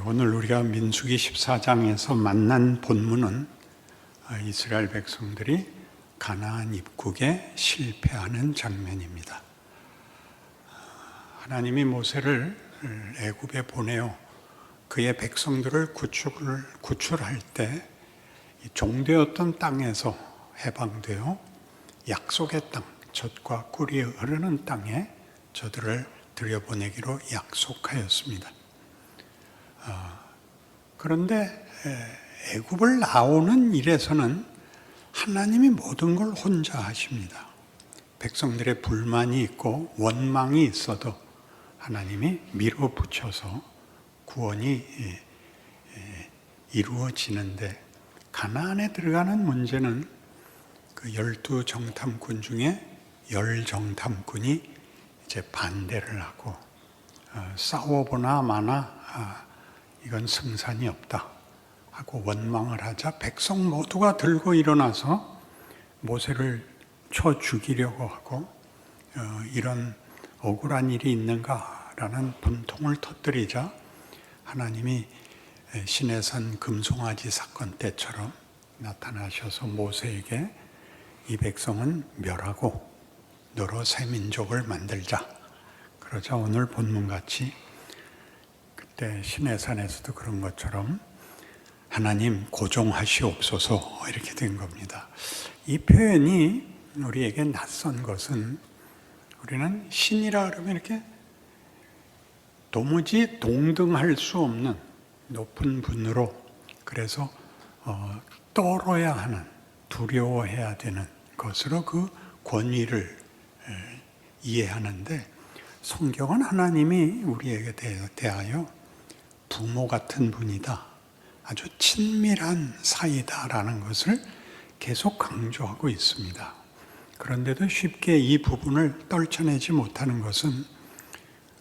오늘 우리가 민수기 14장에서 만난 본문은 이스라엘 백성들이 가나안 입국에 실패하는 장면입니다. 하나님이 모세를 애굽에 보내어 그의 백성들을 구출할 때 종되었던 땅에서 해방되어 약속의 땅, 젖과 꿀이 흐르는 땅에 저들을 들여보내기로 약속하였습니다. 그런데 애굽을 나오는 일에서는 하나님이 모든 걸 혼자 하십니다. 백성들의 불만이 있고 원망이 있어도 하나님이 밀어붙여서 구원이 이루어지는데, 가나안에 들어가는 문제는 그 12정탐꾼 중에 10정탐꾼이 이제 반대를 하고 싸워보나 마나 이건 승산이 없다 하고 원망을 하자 백성 모두가 들고 일어나서 모세를 쳐 죽이려고 하고 이런 억울한 일이 있는가라는 분통을 터뜨리자 하나님이 시내산 금송아지 사건 때처럼 나타나셔서 모세에게 이 백성은 멸하고 너로 새 민족을 만들자. 그러자 오늘 본문같이 그때 시내산에서도 그런 것처럼 하나님 고종하시옵소서 이렇게 된 겁니다. 이 표현이 우리에게 낯선 것은, 우리는 신이라 그러면 이렇게 도무지 동등할 수 없는 높은 분으로, 그래서 떨어야 하는, 두려워해야 되는 것으로 그 권위를 이해하는데, 성경은 하나님이 우리에게 대하여 부모 같은 분이다, 아주 친밀한 사이다라는 것을 계속 강조하고 있습니다. 그런데도 쉽게 이 부분을 떨쳐내지 못하는 것은,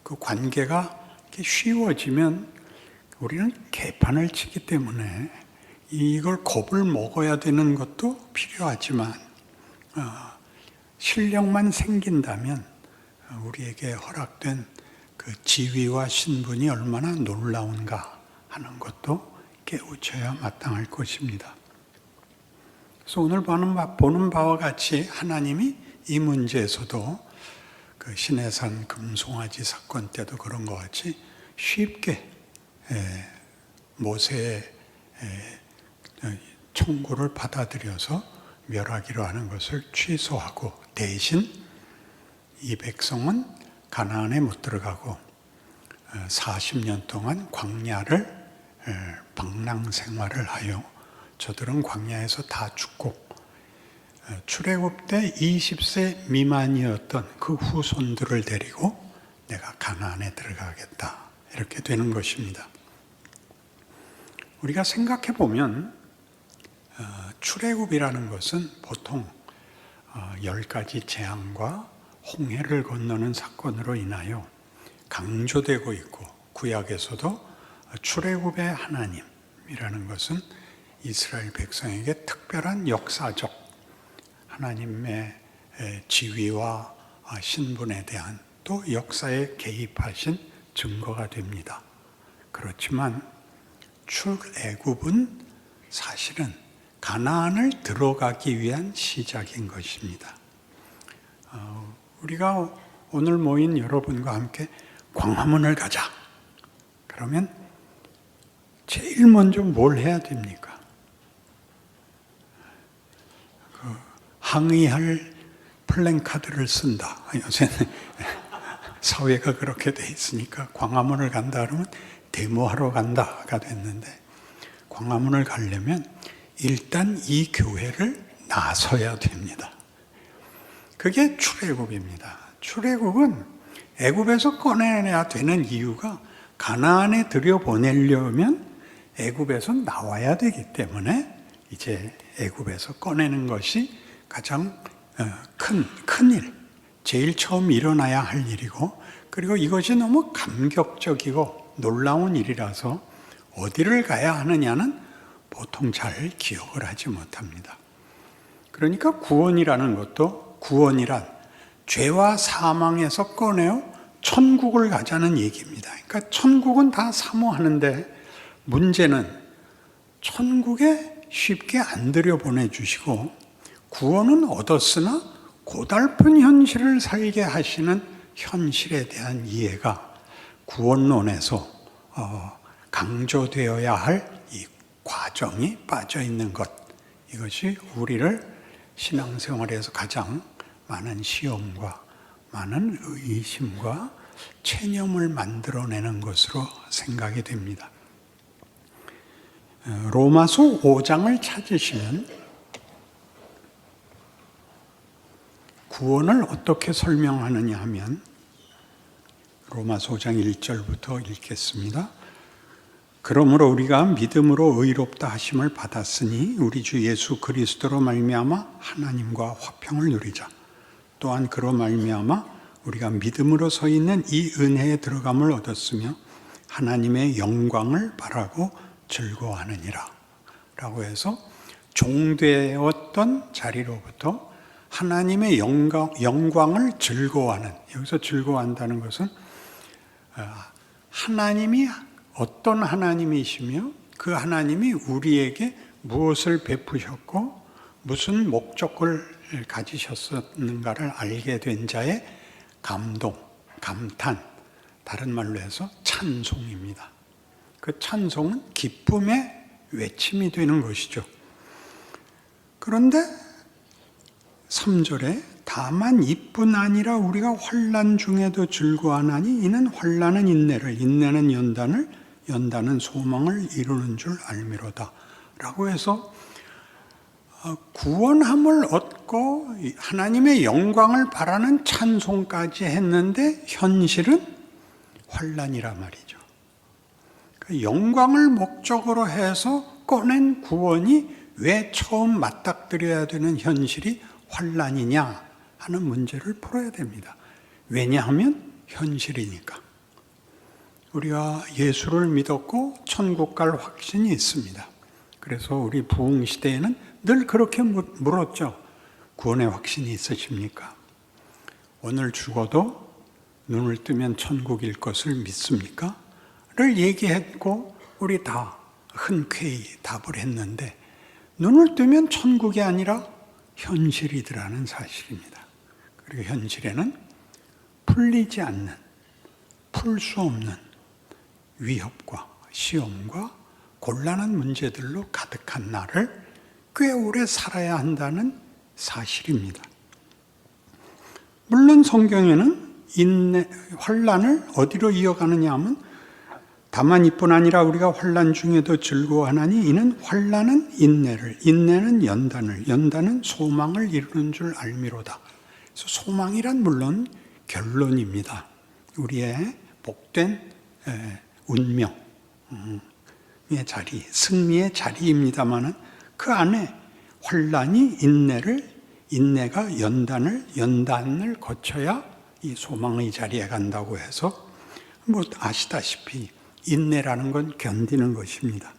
그 관계가 이렇게 쉬워지면 우리는 개판을 치기 때문에 이걸 겁을 먹어야 되는 것도 필요하지만, 실력만 생긴다면 우리에게 허락된 그 지위와 신분이 얼마나 놀라운가 하는 것도 깨우쳐야 마땅할 것입니다. 그래서 오늘 보는 바와 같이 하나님이 이 문제에서도 그 시내산 금송아지 사건 때도 그런 것 같이 쉽게 모세의 청구를 받아들여서 멸하기로 하는 것을 취소하고, 대신 이 백성은 가나안에 못 들어가고 40년 동안 광야를 방랑 생활을 하여 저들은 광야에서 다 죽고, 출애굽 때 20세 미만이었던 그 후손들을 데리고 내가 가나안에 들어가겠다 이렇게 되는 것입니다. 우리가 생각해 보면 출애굽이라는 것은 보통 10가지 재앙과 홍해를 건너는 사건으로 인하여 강조되고 있고, 구약에서도 출애굽의 하나님이라는 것은 이스라엘 백성에게 특별한 역사적 하나님의 지위와 신분에 대한 또 역사에 개입하신 증거가 됩니다. 그렇지만 출애굽은 사실은 가나안을 들어가기 위한 시작인 것입니다. 우리가 오늘 모인 여러분과 함께 광화문을 가자 그러면 제일 먼저 뭘 해야 됩니까? 항의할 플랜카드를 쓴다. 요새는 사회가 그렇게 돼 있으니까 광화문을 간다 그러면 데모하러 간다가 됐는데, 광화문을 가려면 일단 이 교회를 나서야 됩니다. 그게 출애굽입니다. 출애굽은 애굽에서 꺼내야 되는 이유가, 가나안에 들여보내려면 애굽에서 나와야 되기 때문에 이제 애굽에서 꺼내는 것이 가장 큰 일, 제일 처음 일어나야 할 일이고, 그리고 이것이 너무 감격적이고 놀라운 일이라서 어디를 가야 하느냐는 보통 잘 기억을 하지 못합니다. 그러니까 구원이라는 것도, 구원이란 죄와 사망에서 꺼내어 천국을 가자는 얘기입니다. 그러니까 천국은 다 사모하는데 문제는 천국에 쉽게 안 들여보내주시고 구원은 얻었으나 고달픈 현실을 살게 하시는 현실에 대한 이해가 구원론에서 강조되어야 할 이 과정이 빠져 있는 것, 이것이 우리를 신앙생활에서 가장 많은 시험과 많은 의심과 체념을 만들어내는 것으로 생각이 됩니다. 로마서 5장을 찾으시면 구원을 어떻게 설명하느냐 하면 로마서 5장 1절부터 읽겠습니다. 그러므로 우리가 믿음으로 의롭다 하심을 받았으니 우리 주 예수 그리스도로 말미암아 하나님과 화평을 누리자. 또한 그로 말미암아 우리가 믿음으로 서 있는 이 은혜에 들어감을 얻었으며 하나님의 영광을 바라고 즐거워하느니라 라고 해서 종되었던 자리로부터 하나님의 영광을 즐거워하는, 여기서 즐거워한다는 것은 하나님이 어떤 하나님이시며 그 하나님이 우리에게 무엇을 베푸셨고 무슨 목적을 가지셨는가를 알게 된 자의 감동, 감탄, 다른 말로 해서 찬송입니다. 그 찬송은 기쁨의 외침이 되는 것이죠. 그런데 3절에 다만 이뿐 아니라 우리가 환난 중에도 즐거워하나니 이는 환난은 인내를, 인내는 연단을, 연단은 소망을 이루는 줄 알미로다 라고 해서 구원함을 얻고 하나님의 영광을 바라는 찬송까지 했는데 현실은 환난이라 말이죠. 영광을 목적으로 해서 꺼낸 구원이 왜 처음 맞닥뜨려야 되는 현실이 환난이냐 하는 문제를 풀어야 됩니다. 왜냐하면 현실이니까. 우리가 예수를 믿었고 천국 갈 확신이 있습니다. 그래서 우리 부흥 시대에는 늘 그렇게 물었죠. 구원의 확신이 있으십니까? 오늘 죽어도 눈을 뜨면 천국일 것을 믿습니까? 를 얘기했고 우리 다 흔쾌히 답을 했는데 눈을 뜨면 천국이 아니라 현실이더라는 사실입니다. 그리고 현실에는 풀리지 않는, 풀 수 없는 위협과 시험과 곤란한 문제들로 가득한 나를 꽤 오래 살아야 한다는 사실입니다. 물론 성경에는 환난을 어디로 이어가느냐 하면 다만 이뿐 아니라 우리가 환난 중에도 즐거워하나니 이는 환난은 인내를, 인내는 연단을, 연단은 소망을 이루는 줄 알미로다. 그래서 소망이란 물론 결론입니다. 우리의 복된 운명의 자리, 승리의 자리입니다마는 그 안에 환난이 인내를, 인내가 연단을, 연단을 거쳐야 이 소망의 자리에 간다고 해서 아시다시피 인내라는 건 견디는 것입니다.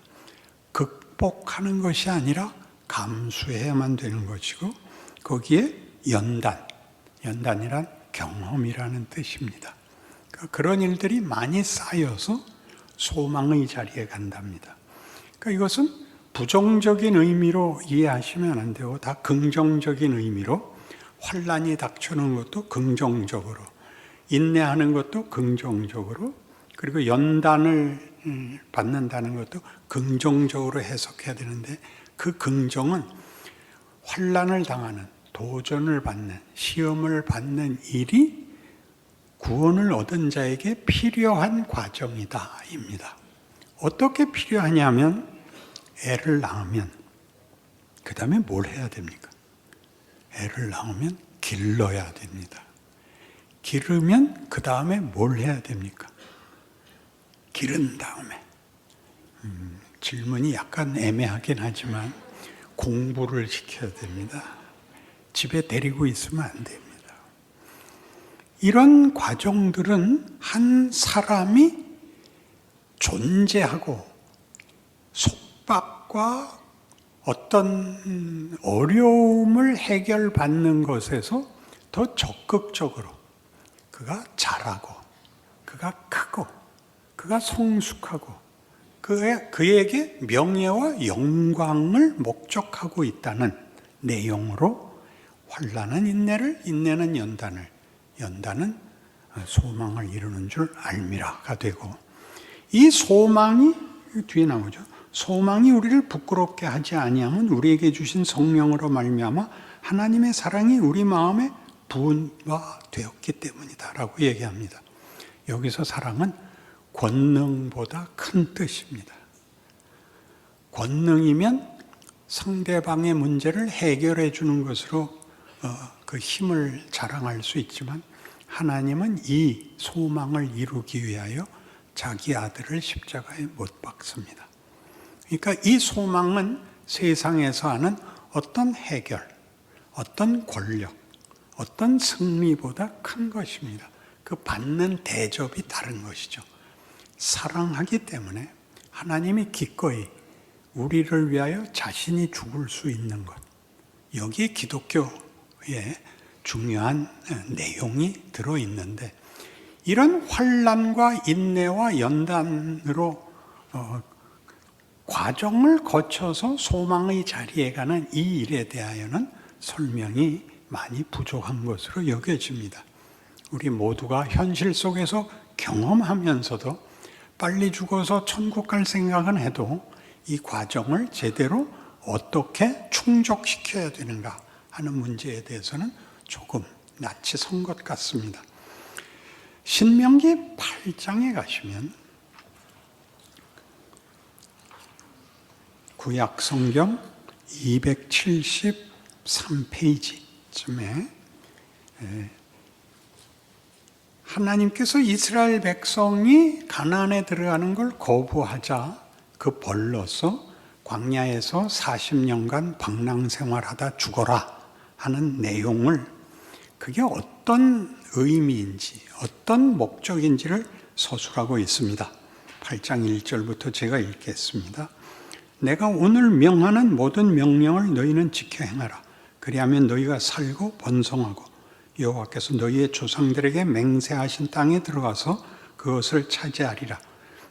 극복하는 것이 아니라 감수해야만 되는 것이고 거기에 연단이란 경험이라는 뜻입니다. 그런 일들이 많이 쌓여서 소망의 자리에 간답니다. 그러니까 이것은 부정적인 의미로 이해하시면 안 되고 다 긍정적인 의미로 환난이 닥쳐오는 것도 긍정적으로, 인내하는 것도 긍정적으로, 그리고 연단을 받는다는 것도 긍정적으로 해석해야 되는데 그 긍정은 환난을 당하는, 도전을 받는, 시험을 받는 일이 구원을 얻은 자에게 필요한 과정이다 입니다. 어떻게 필요하냐면 애를 낳으면 그 다음에 뭘 해야 됩니까? 애를 낳으면 길러야 됩니다. 기르면 그 다음에 뭘 해야 됩니까? 기른 다음에 질문이 약간 애매하긴 하지만 공부를 시켜야 됩니다. 집에 데리고 있으면 안 됩니다. 이런 과정들은 한 사람이 존재하고 속박과 어떤 어려움을 해결받는 것에서 더 적극적으로 그가 자라고 그가 크고 그가 성숙하고 그에게 명예와 영광을 목적하고 있다는 내용으로 환난은 인내를, 인내는 연단을, 연단은 소망을 이루는 줄 알미라가 되고, 이 소망이 뒤에 나오죠. 소망이 우리를 부끄럽게 하지 아니하면 우리에게 주신 성령으로 말미암아 하나님의 사랑이 우리 마음에 부은화되었기 때문이다라고 얘기합니다. 여기서 사랑은 권능보다 큰 뜻입니다. 권능이면 상대방의 문제를 해결해 주는 것으로 그 힘을 자랑할 수 있지만, 하나님은 이 소망을 이루기 위하여 자기 아들을 십자가에 못 박습니다. 그러니까 이 소망은 세상에서 하는 어떤 해결, 어떤 권력, 어떤 승리보다 큰 것입니다. 그 받는 대접이 다른 것이죠. 사랑하기 때문에 하나님이 기꺼이 우리를 위하여 자신이 죽을 수 있는 것, 여기에 기독교의 중요한 내용이 들어있는데, 이런 환난과 인내와 연단으로 과정을 거쳐서 소망의 자리에 가는 이 일에 대하여는 설명이 많이 부족한 것으로 여겨집니다. 우리 모두가 현실 속에서 경험하면서도 빨리 죽어서 천국 갈 생각은 해도 이 과정을 제대로 어떻게 충족시켜야 되는가 하는 문제에 대해서는 조금 낯이 선 것 같습니다. 신명기 8장에 가시면 구약 성경 273페이지쯤에 하나님께서 이스라엘 백성이 가나안에 들어가는 걸 거부하자 그 벌로서 광야에서 40년간 방랑 생활하다 죽어라 하는 내용을, 그게 어떤 의미인지 어떤 목적인지를 서술하고 있습니다. 8장 1절부터 제가 읽겠습니다. 내가 오늘 명하는 모든 명령을 너희는 지켜 행하라. 그리하면 너희가 살고 번성하고 여호와께서 너희의 조상들에게 맹세하신 땅에 들어가서 그것을 차지하리라.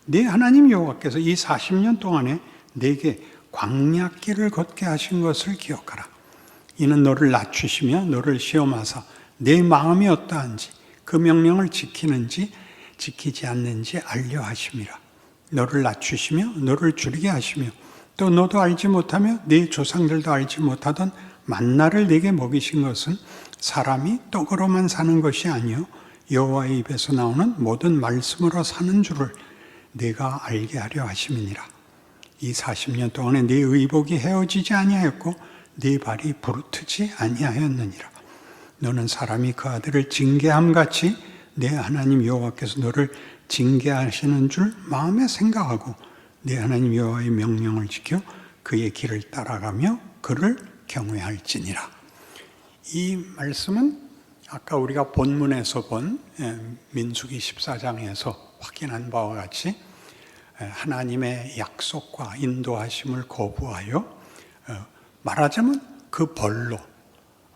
네 하나님 여호와께서 이 40년 동안에 네게 광야길을 걷게 하신 것을 기억하라. 이는 너를 낮추시며 너를 시험하사 내 마음이 어떠한지 그 명령을 지키는지 지키지 않는지 알려 하심이라. 너를 낮추시며 너를 줄이게 하시며 또 너도 알지 못하며 네 조상들도 알지 못하던 만나를 네게 먹이신 것은 사람이 떡으로만 사는 것이 아니요 여호와의 입에서 나오는 모든 말씀으로 사는 줄을 네가 알게 하려 하심이니라. 이 40년 동안에 네 의복이 헤어지지 아니하였고 네 발이 부르트지 아니하였느니라. 너는 사람이 그 아들을 징계함 같이 내 하나님 여호와께서 너를 징계하시는 줄 마음에 생각하고 내 하나님 여호와의 명령을 지켜 그의 길을 따라가며 그를 경외할지니라. 이 말씀은 아까 우리가 본문에서 본 민수기 14장에서 확인한 바와 같이 하나님의 약속과 인도하심을 거부하여 말하자면 그 벌로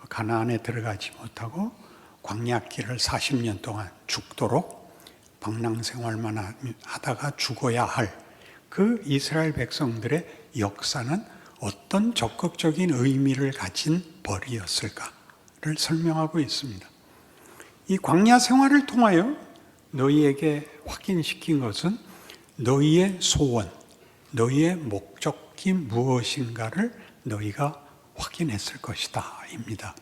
가나안에 들어가지 못하고 광야길을 40년 동안 죽도록 방랑생활만 하다가 죽어야 할 그 이스라엘 백성들의 역사는 어떤 적극적인 의미를 가진 벌이었을까를 설명하고 있습니다. 이 광야 생활을 통하여 너희에게 확인시킨 것은 너희의 소원, 너희의 목적이 무엇인가를 너희가 확인했을 것이다 입니다.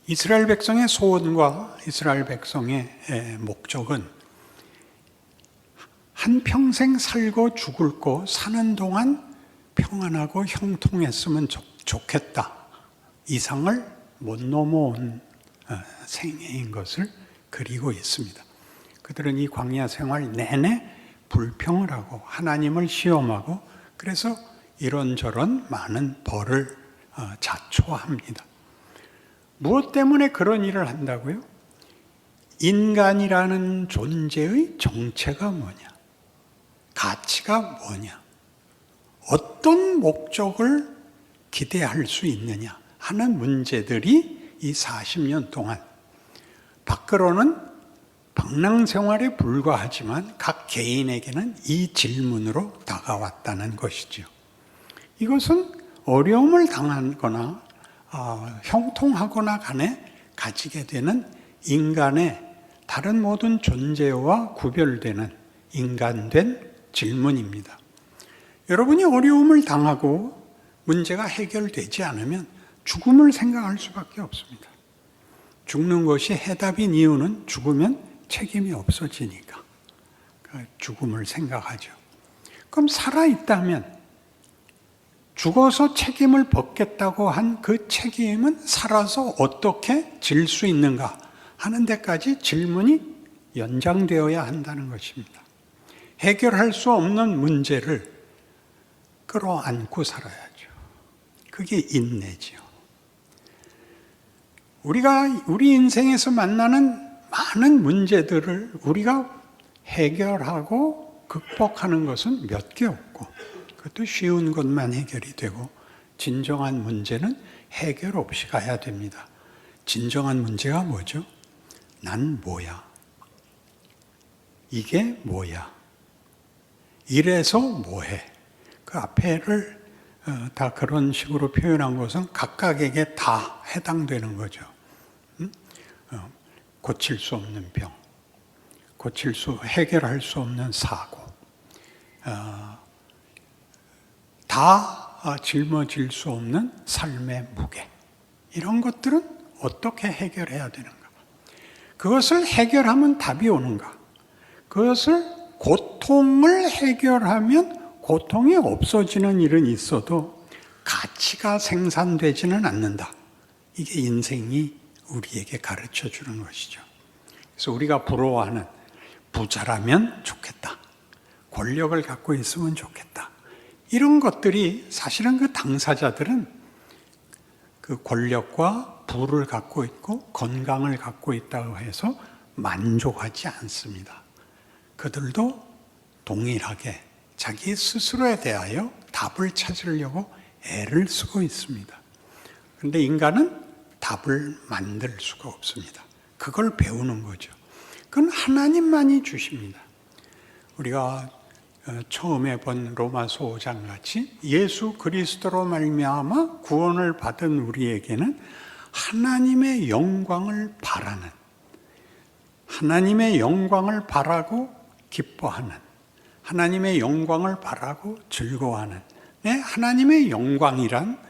이스라엘 백성의 소원과 이스라엘 백성의 목적은 한평생 살고 죽을 거 사는 동안 평안하고 형통했으면 좋겠다 이상을 못 넘어온 생애인 것을 그리고 있습니다. 그들은 이 광야 생활 내내 불평을 하고 하나님을 시험하고 그래서 이런저런 많은 벌을 자초합니다. 무엇 때문에 그런 일을 한다고요? 인간이라는 존재의 정체가 뭐냐? 가치가 뭐냐? 어떤 목적을 기대할 수 있느냐 하는 문제들이 이 40년 동안 밖으로는 방랑 생활에 불과하지만 각 개인에게는 이 질문으로 다가왔다는 것이죠. 이것은 어려움을 당하거나 형통하거나 간에 가지게 되는 인간의 다른 모든 존재와 구별되는 인간된 질문입니다. 여러분이 어려움을 당하고 문제가 해결되지 않으면 죽음을 생각할 수밖에 없습니다. 죽는 것이 해답인 이유는 죽으면 책임이 없어지니까 죽음을 생각하죠. 그럼 살아있다면 죽어서 책임을 벗겠다고 한 그 책임은 살아서 어떻게 질 수 있는가 하는 데까지 질문이 연장되어야 한다는 것입니다. 해결할 수 없는 문제를 끌어안고 살아야죠. 그게 인내지요. 우리가 우리 인생에서 만나는 많은 문제들을 우리가 해결하고 극복하는 것은 몇 개 없고 그것도 쉬운 것만 해결이 되고 진정한 문제는 해결 없이 가야 됩니다. 진정한 문제가 뭐죠? 난 뭐야? 이게 뭐야? 이래서 뭐해? 그 앞에를 다 그런 식으로 표현한 것은 각각에게 다 해당되는 거죠. 고칠 수 없는 병, 해결할 수 없는 사고, 다 짊어질 수 없는 삶의 무게. 이런 것들은 어떻게 해결해야 되는가? 그것을 해결하면 답이 오는가? 그것을 고통을 해결하면 고통이 없어지는 일은 있어도 가치가 생산되지는 않는다. 이게 인생이 우리에게 가르쳐 주는 것이죠. 그래서 우리가 부러워하는 부자라면 좋겠다. 권력을 갖고 있으면 좋겠다. 이런 것들이 사실은 그 당사자들은 그 권력과 부를 갖고 있고 건강을 갖고 있다고 해서 만족하지 않습니다. 그들도 동일하게 자기 스스로에 대하여 답을 찾으려고 애를 쓰고 있습니다. 그런데 인간은 답을 만들 수가 없습니다. 그걸 배우는 거죠. 그건 하나님만이 주십니다. 우리가 처음에 본 로마서 5장 같이 예수 그리스도로 말미암아 구원을 받은 우리에게는 하나님의 영광을 바라는, 하나님의 영광을 바라고 기뻐하는, 하나님의 영광을 바라고 즐거워하는, 하나님의 영광이란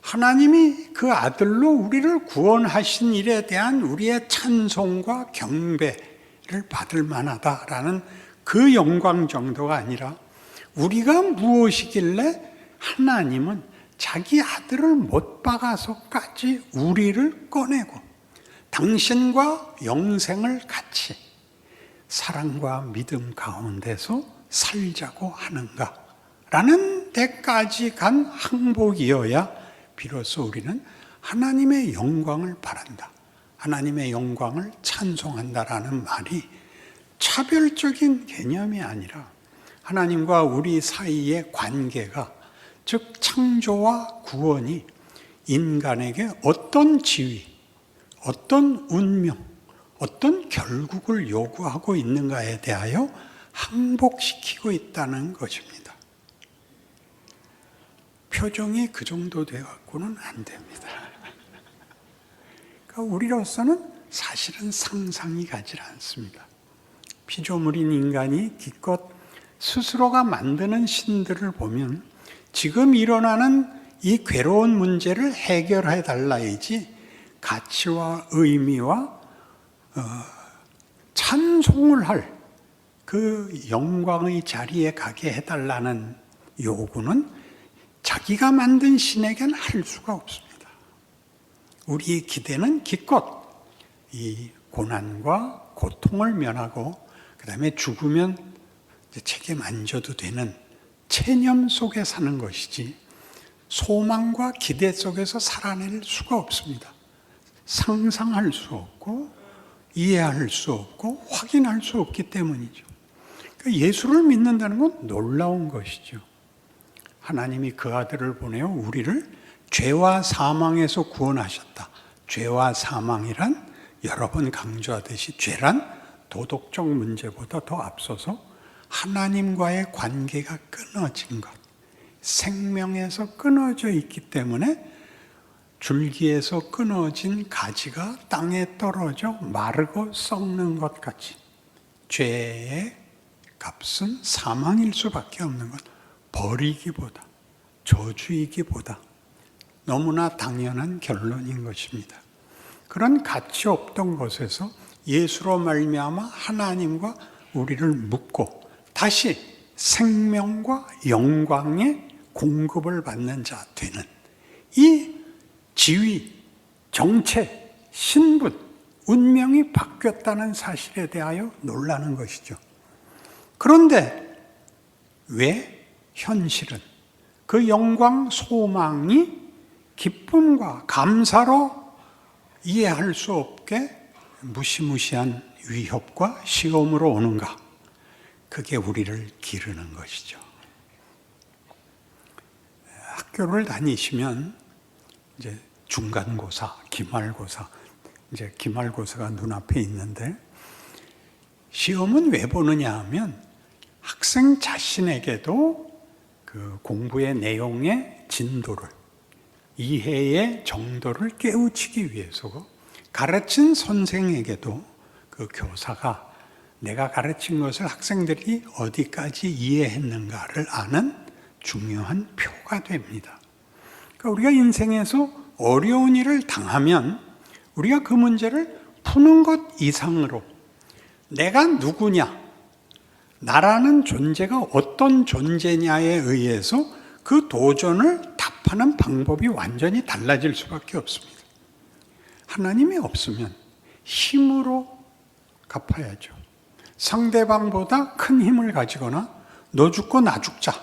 하나님이 그 아들로 우리를 구원하신 일에 대한 우리의 찬송과 경배를 받을 만하다라는 그 영광 정도가 아니라 우리가 무엇이길래 하나님은 자기 아들을 못 박아서까지 우리를 꺼내고 당신과 영생을 같이 사랑과 믿음 가운데서 살자고 하는가라는 데까지 간 항복이어야 비로소 우리는 하나님의 영광을 바란다. 하나님의 영광을 찬송한다라는 말이 차별적인 개념이 아니라 하나님과 우리 사이의 관계가, 즉 창조와 구원이 인간에게 어떤 지위, 어떤 운명, 어떤 결국을 요구하고 있는가에 대하여 항복시키고 있다는 것입니다. 표정이 그 정도 되어갖고는 안 됩니다. 그러니까 우리로서는 사실은 상상이 가지 않습니다. 피조물인 인간이 기껏 스스로가 만드는 신들을 보면 지금 일어나는 이 괴로운 문제를 해결해 달라야지 가치와 의미와 찬송을 할 그 영광의 자리에 가게 해달라는 요구는 자기가 만든 신에게는 할 수가 없습니다. 우리의 기대는 기껏 이 고난과 고통을 면하고 그 다음에 죽으면 책임 안 져도 되는 체념 속에 사는 것이지 소망과 기대 속에서 살아낼 수가 없습니다. 상상할 수 없고 이해할 수 없고 확인할 수 없기 때문이죠. 그러니까 예수를 믿는다는 건 놀라운 것이죠. 하나님이 그 아들을 보내어 우리를 죄와 사망에서 구원하셨다. 죄와 사망이란 여러 번 강조하듯이 죄란 도덕적 문제보다 더 앞서서 하나님과의 관계가 끊어진 것, 생명에서 끊어져 있기 때문에 줄기에서 끊어진 가지가 땅에 떨어져 마르고 썩는 것 같이 죄의 값은 사망일 수밖에 없는 것, 버리기보다 저주이기보다 너무나 당연한 결론인 것입니다. 그런 가치 없던 것에서 예수로 말미암아 하나님과 우리를 묶고 다시 생명과 영광의 공급을 받는 자 되는 이 지위, 정체, 신분, 운명이 바뀌었다는 사실에 대하여 놀라는 것이죠. 그런데 왜 현실은 그 영광 소망이 기쁨과 감사로 이해할 수 없게 무시무시한 위협과 시험으로 오는가? 그게 우리를 기르는 것이죠. 학교를 다니시면 이제 중간고사, 기말고사, 이제 기말고사가 눈앞에 있는데 시험은 왜 보느냐 하면 학생 자신에게도 그 공부의 내용의 진도를, 이해의 정도를 깨우치기 위해서고 가르친 선생에게도 그 교사가 내가 가르친 것을 학생들이 어디까지 이해했는가를 아는 중요한 표가 됩니다. 그러니까 우리가 인생에서 어려운 일을 당하면 우리가 그 문제를 푸는 것 이상으로 내가 누구냐, 나라는 존재가 어떤 존재냐에 의해서 그 도전을 답하는 방법이 완전히 달라질 수밖에 없습니다. 하나님이 없으면 힘으로 갚아야죠. 상대방보다 큰 힘을 가지거나 너 죽고 나 죽자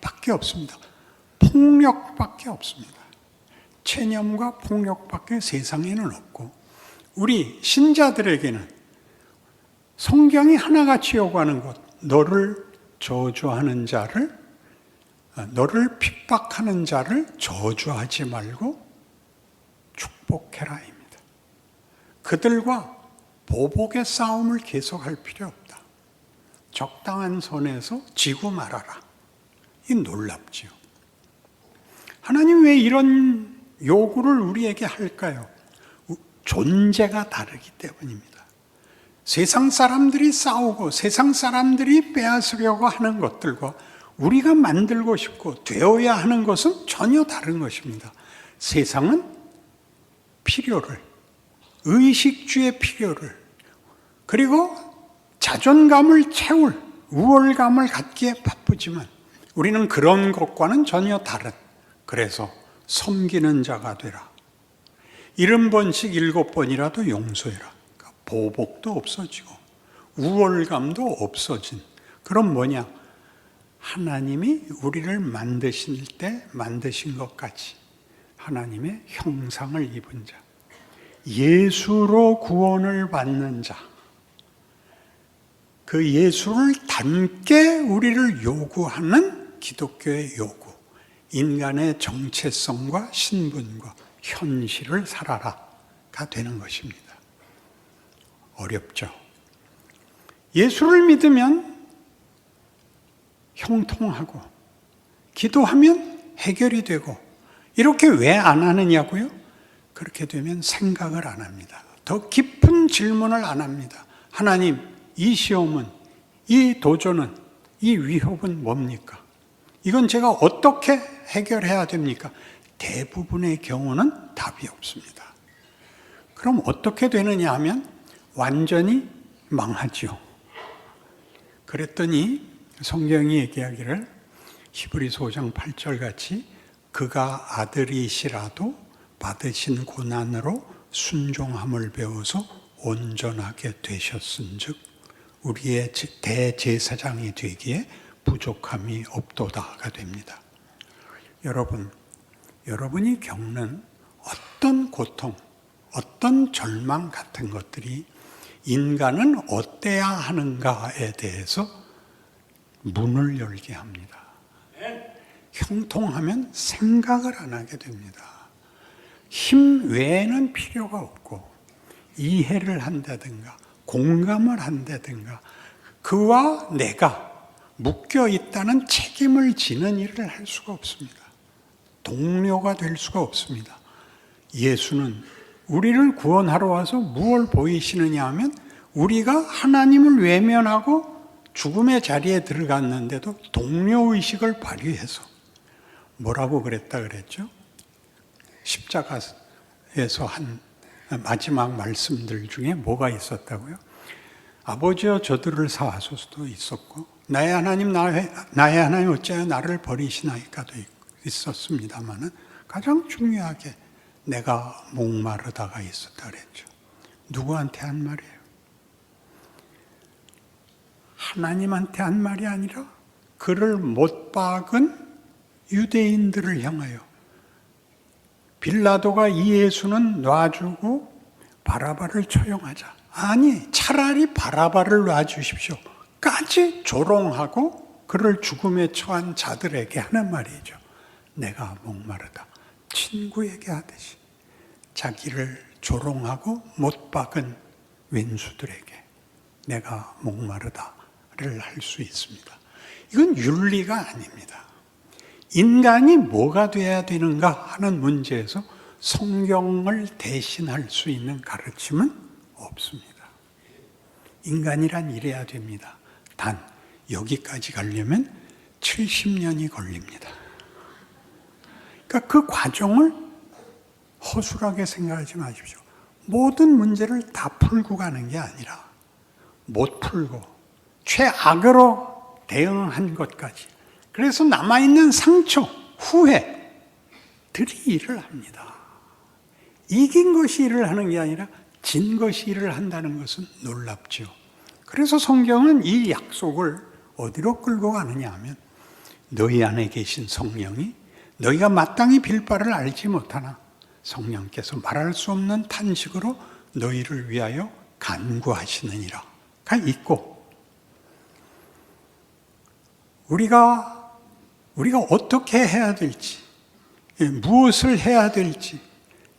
밖에 없습니다. 폭력밖에 없습니다. 체념과 폭력밖에 세상에는 없고 우리 신자들에게는 성경이 하나같이 요구하는 것, 너를 저주하는 자를, 너를 핍박하는 자를 저주하지 말고 축복해라입니다. 그들과 보복의 싸움을 계속할 필요 없다. 적당한 선에서 지고 말아라. 이 놀랍지요. 하나님 왜 이런 요구를 우리에게 할까요? 존재가 다르기 때문입니다. 세상 사람들이 싸우고 세상 사람들이 빼앗으려고 하는 것들과 우리가 만들고 싶고 되어야 하는 것은 전혀 다른 것입니다. 세상은 필요를, 의식주의 필요를, 그리고 자존감을 채울 우월감을 갖기에 바쁘지만 우리는 그런 것과는 전혀 다른, 그래서 섬기는 자가 되라. 70번씩 7번이라도 용서해라. 그러니까 보복도 없어지고 우월감도 없어진, 그럼 뭐냐? 하나님이 우리를 만드실 때 만드신 것 같이 하나님의 형상을 입은 자, 예수로 구원을 받는 자, 그 예수를 닮게 우리를 요구하는 기독교의 요구, 인간의 정체성과 신분과 현실을 살아라가 되는 것입니다. 어렵죠. 예수를 믿으면 형통하고 기도하면 해결이 되고 이렇게 왜 안 하느냐고요? 그렇게 되면 생각을 안 합니다. 더 깊은 질문을 안 합니다. 하나님, 이 시험은, 이 도전은, 이 위협은 뭡니까? 이건 제가 어떻게 해결해야 됩니까? 대부분의 경우는 답이 없습니다. 그럼 어떻게 되느냐 하면 완전히 망하죠. 그랬더니 성경이 얘기하기를 히브리서 5장 8절 같이 그가 아들이시라도 받으신 고난으로 순종함을 배워서 온전하게 되셨은즉 우리의 대제사장이 되기에 부족함이 없도다가 됩니다. 여러분이 겪는 어떤 고통, 어떤 절망 같은 것들이 인간은 어때야 하는가에 대해서 문을 열게 합니다. 형통하면 생각을 안 하게 됩니다. 힘 외에는 필요가 없고 이해를 한다든가 공감을 한다든가 그와 내가 묶여 있다는 책임을 지는 일을 할 수가 없습니다. 동료가 될 수가 없습니다. 예수는 우리를 구원하러 와서 무엇을 보이시느냐 하면 우리가 하나님을 외면하고 죽음의 자리에 들어갔는데도 동료의식을 발휘해서 뭐라고 그랬다 그랬죠? 십자가에서 한 마지막 말씀들 중에 뭐가 있었다고요? 아버지여 저들을 사하소서도 있었고 나의 하나님 어찌하여 나를 버리시나이까도 있었습니다마는 가장 중요하게 내가 목마르다가 있었다 그랬죠. 누구한테 한 말이에요? 하나님한테 한 말이 아니라 그를 못 박은 유대인들을 향하여 빌라도가 이 예수는 놔주고 바라바를 처형하자. 아니 차라리 바라바를 놔주십시오 까지 조롱하고 그를 죽음에 처한 자들에게 하는 말이죠. 내가 목마르다. 친구에게 하듯이 자기를 조롱하고 못 박은 왼수들에게 내가 목마르다를 할 수 있습니다. 이건 윤리가 아닙니다. 인간이 뭐가 돼야 되는가 하는 문제에서 성경을 대신할 수 있는 가르침은 없습니다. 인간이란 이래야 됩니다. 단 여기까지 가려면 70년이 걸립니다. 그러니까 그 과정을 허술하게 생각하지 마십시오. 모든 문제를 다 풀고 가는 게 아니라 못 풀고 최악으로 대응한 것까지, 그래서 남아있는 상처, 후회들이 일을 합니다. 이긴 것이 일을 하는 게 아니라 진 것이 일을 한다는 것은 놀랍죠. 그래서 성경은 이 약속을 어디로 끌고 가느냐 하면 너희 안에 계신 성령이 너희가 마땅히 빌 바를 알지 못하나 성령께서 말할 수 없는 탄식으로 너희를 위하여 간구하시느니라가 있고, 우리가 어떻게 해야 될지, 무엇을 해야 될지,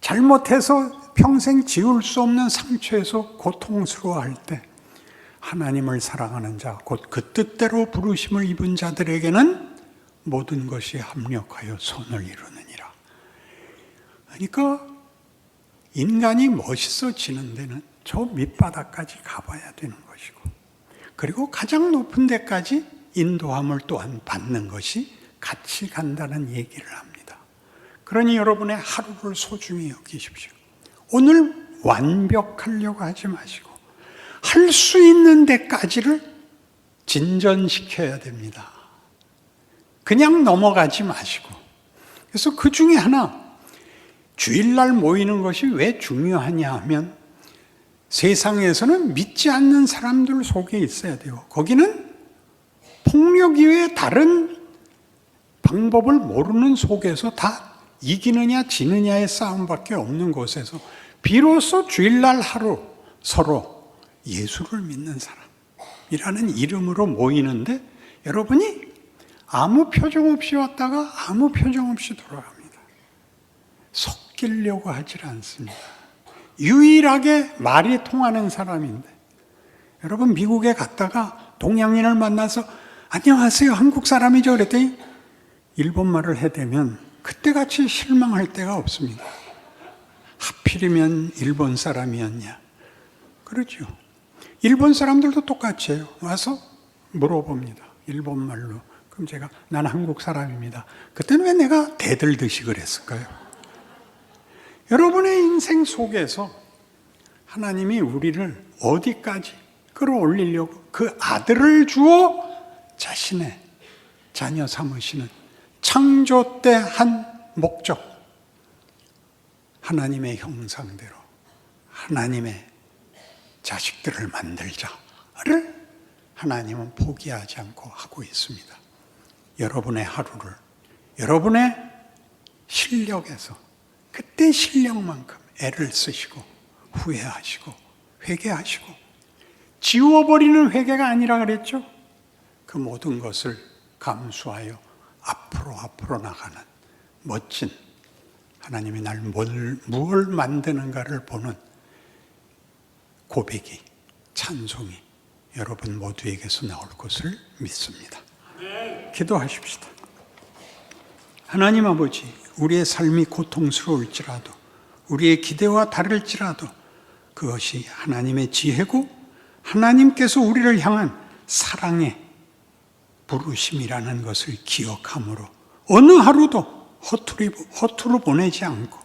잘못해서 평생 지울 수 없는 상처에서 고통스러워할 때 하나님을 사랑하는 자, 곧 그 뜻대로 부르심을 입은 자들에게는 모든 것이 합력하여 선을 이루느니라. 그러니까 인간이 멋있어지는 데는 저 밑바닥까지 가봐야 되는 것이고, 그리고 가장 높은 데까지 인도함을 또한 받는 것이 같이 간다는 얘기를 합니다. 그러니 여러분의 하루를 소중히 여기십시오. 오늘 완벽하려고 하지 마시고 할 수 있는 데까지를 진전시켜야 됩니다. 그냥 넘어가지 마시고. 그래서 그 중에 하나, 주일날 모이는 것이 왜 중요하냐 하면 세상에서는 믿지 않는 사람들 속에 있어야 돼요. 거기는 폭력 이외에 다른 방법을 모르는 속에서 다 이기느냐 지느냐의 싸움밖에 없는 곳에서 비로소 주일날 하루 서로 예수를 믿는 사람이라는 이름으로 모이는데, 여러분이 아무 표정 없이 왔다가 아무 표정 없이 돌아갑니다. 섞이려고 하질 않습니다. 유일하게 말이 통하는 사람인데, 여러분 미국에 갔다가 동양인을 만나서 안녕하세요 한국 사람이죠 그랬더니 일본말을 해대면 그때같이 실망할 데가 없습니다. 하필이면 일본 사람이었냐 그러죠. 일본 사람들도 똑같이 해요. 와서 물어봅니다. 일본말로. 그럼 제가 난 한국 사람입니다. 그때는 왜 내가 대들듯이 그랬을까요? 여러분의 인생 속에서 하나님이 우리를 어디까지 끌어올리려고 그 아들을 주어 자신의 자녀 삼으시는 창조 때 한 목적, 하나님의 형상대로 하나님의 자식들을 만들자를 하나님은 포기하지 않고 하고 있습니다. 여러분의 하루를 여러분의 실력에서 그때 실력만큼 애를 쓰시고 후회하시고 회개하시고, 지워버리는 회개가 아니라 그랬죠. 그 모든 것을 감수하여 앞으로 나가는 멋진, 하나님이 날 뭘 만드는가를 보는 고백이 찬송이 여러분 모두에게서 나올 것을 믿습니다. 기도하십시다. 하나님 아버지, 우리의 삶이 고통스러울지라도, 우리의 기대와 다를지라도 그것이 하나님의 지혜고 하나님께서 우리를 향한 사랑의 부르심이라는 것을 기억함으로 어느 하루도 허투루 보내지 않고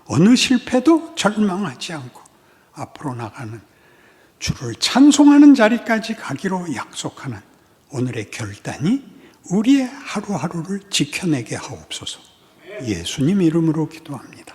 어느 실패도 절망하지 않고 앞으로 나가는 주를 찬송하는 자리까지 가기로 약속하는 오늘의 결단이 우리의 하루하루를 지켜내게 하옵소서. 예수님 이름으로 기도합니다.